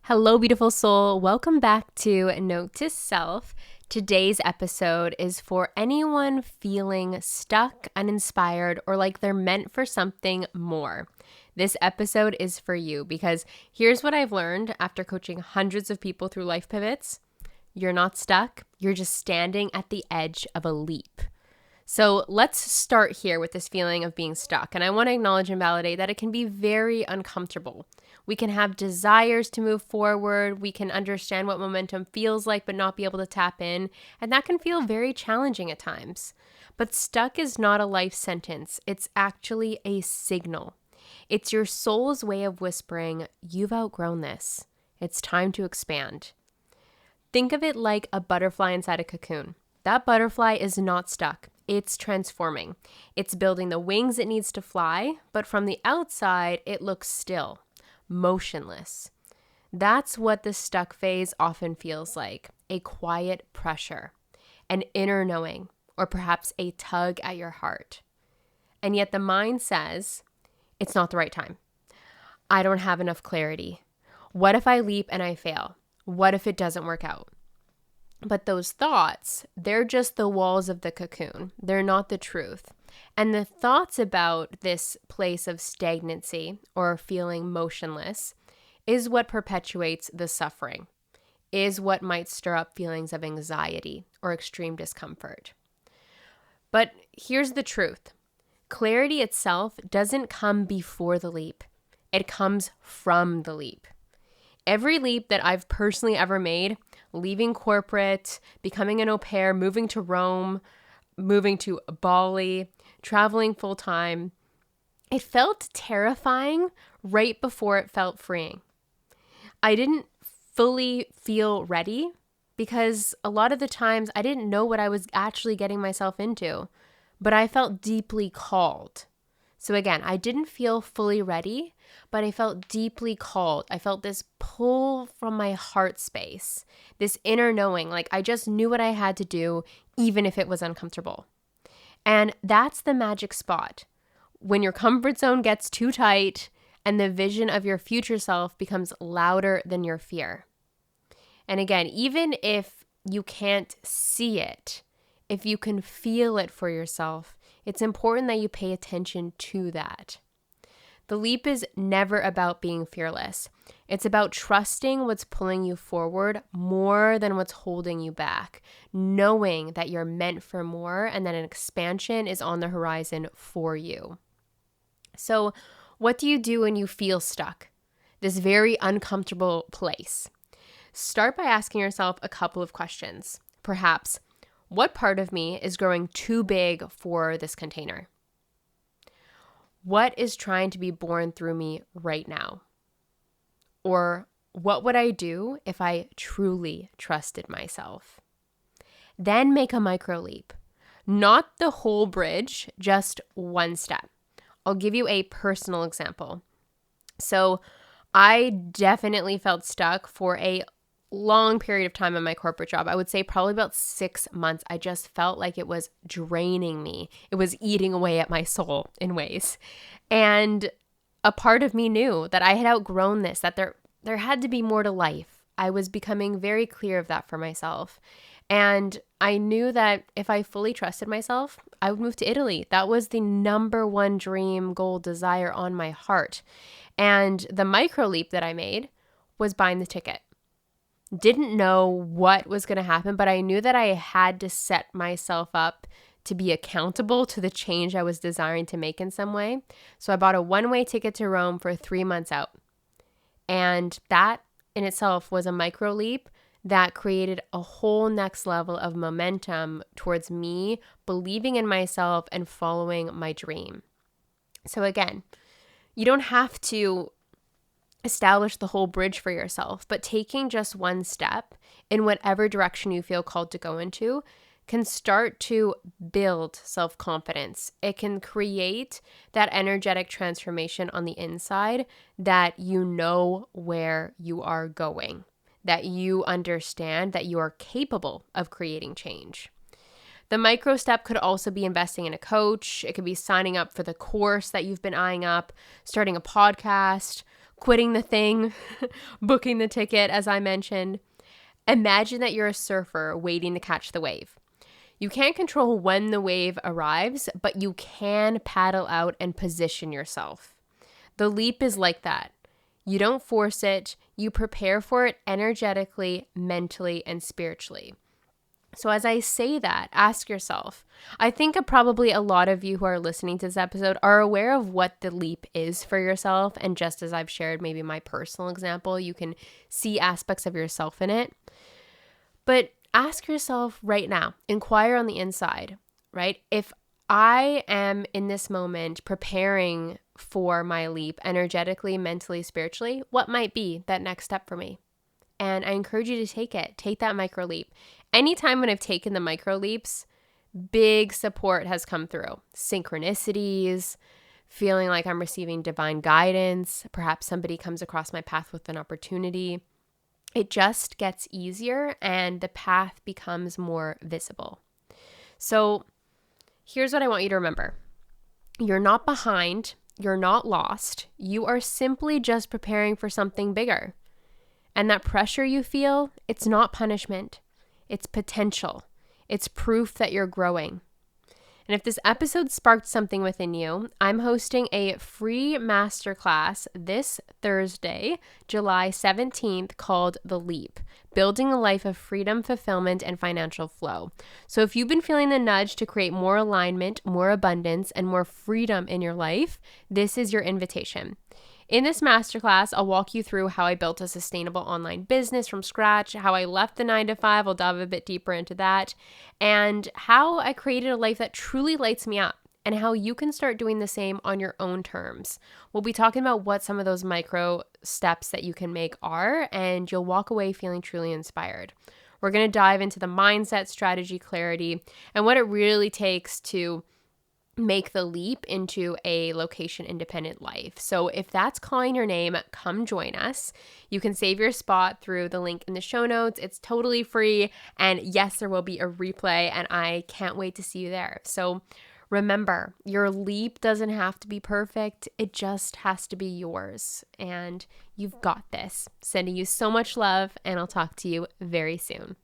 Hello, beautiful soul. Welcome back to Note to Self. Today's episode is for anyone feeling stuck, uninspired, or like they're meant for something more. This episode is for you because here's what I've learned after coaching hundreds of people through life pivots. You're not stuck. You're just standing at the edge of a leap. So let's start here with this feeling of being stuck. And I want to acknowledge and validate that it can be very uncomfortable. We can have desires to move forward. We can understand what momentum feels like, but not be able to tap in. And that can feel very challenging at times. But stuck is not a life sentence. It's actually a signal. It's your soul's way of whispering, you've outgrown this. It's time to expand. Think of it like a butterfly inside a cocoon. That butterfly is not stuck. It's transforming. It's building the wings it needs to fly, but from the outside, it looks still, motionless. That's what the stuck phase often feels like, a quiet pressure, an inner knowing, or perhaps a tug at your heart. And yet the mind says, it's not the right time. I don't have enough clarity. What if I leap and I fail? What if it doesn't work out? But those thoughts, they're just the walls of the cocoon. They're not the truth. And the thoughts about this place of stagnancy or feeling motionless is what perpetuates the suffering, is what might stir up feelings of anxiety or extreme discomfort. But here's the truth. Clarity itself doesn't come before the leap. It comes from the leap. Every leap that I've personally ever made, leaving corporate, becoming an au pair, moving to Rome, moving to Bali, traveling full time, it felt terrifying right before it felt freeing. I didn't fully feel ready because a lot of the times I didn't know what I was actually getting myself into, but I felt deeply called. So again, I didn't feel fully ready, but I felt deeply called. I felt this pull from my heart space, this inner knowing, like I just knew what I had to do, even if it was uncomfortable. And that's the magic spot. When your comfort zone gets too tight and the vision of your future self becomes louder than your fear. And again, even if you can't see it, if you can feel it for yourself, it's important that you pay attention to that. The leap is never about being fearless. It's about trusting what's pulling you forward more than what's holding you back, knowing that you're meant for more and that an expansion is on the horizon for you. So, what do you do when you feel stuck? This very uncomfortable place. Start by asking yourself a couple of questions. Perhaps, what part of me is growing too big for this container? What is trying to be born through me right now? Or what would I do if I truly trusted myself? Then make a micro leap. Not the whole bridge, just one step. I'll give you a personal example. So I definitely felt stuck for a long period of time in my corporate job. I would say probably about 6 months. I just felt like it was draining me. It was eating away at my soul in ways. And a part of me knew that I had outgrown this, that there had to be more to life. I was becoming very clear of that for myself. And I knew that if I fully trusted myself, I would move to Italy. That was the number one dream, goal, desire on my heart. And the micro leap that I made was buying the ticket. Didn't know what was going to happen, but I knew that I had to set myself up to be accountable to the change I was desiring to make in some way. So I bought a one-way ticket to Rome for 3 months out. And that in itself was a micro leap that created a whole next level of momentum towards me believing in myself and following my dream. So again, you don't have to establish the whole bridge for yourself, but taking just one step in whatever direction you feel called to go into can start to build self-confidence. It can create that energetic transformation on the inside that you know where you are going, that you understand that you are capable of creating change. The micro step could also be investing in a coach. It could be signing up for the course that you've been eyeing up, starting a podcast, quitting the thing, booking the ticket, as I mentioned. Imagine that you're a surfer waiting to catch the wave. You can't control when the wave arrives, but you can paddle out and position yourself. The leap is like that. You don't force it, you prepare for it energetically, mentally, and spiritually. So as I say that, ask yourself, I think probably a lot of you who are listening to this episode are aware of what the leap is for yourself. And just as I've shared maybe my personal example, you can see aspects of yourself in it. But ask yourself right now, inquire on the inside, right? If I am in this moment preparing for my leap energetically, mentally, spiritually, what might be that next step for me? And I encourage you to take it. Take that micro leap. Anytime when I've taken the micro leaps, big support has come through. Synchronicities, feeling like I'm receiving divine guidance. Perhaps somebody comes across my path with an opportunity. It just gets easier and the path becomes more visible. So here's what I want you to remember. You're not behind. You're not lost. You are simply just preparing for something bigger. And that pressure you feel, it's not punishment. It's potential. It's proof that you're growing. And if this episode sparked something within you, I'm hosting a free masterclass this Thursday, July 17th, called The Leap, Building a Life of Freedom, Fulfillment, and Financial Flow. So if you've been feeling the nudge to create more alignment, more abundance, and more freedom in your life, this is your invitation. In this masterclass, I'll walk you through how I built a sustainable online business from scratch, how I left the 9-to-5, I'll dive a bit deeper into that, and how I created a life that truly lights me up, and how you can start doing the same on your own terms. We'll be talking about what some of those micro steps that you can make are, and you'll walk away feeling truly inspired. We're going to dive into the mindset, strategy, clarity, and what it really takes to make the leap into a location-independent life. So if that's calling your name, come join us. You can save your spot through the link in the show notes. It's totally free. And yes, there will be a replay, and I can't wait to see you there. So remember, your leap doesn't have to be perfect. It just has to be yours. And you've got this. Sending you so much love, and I'll talk to you very soon.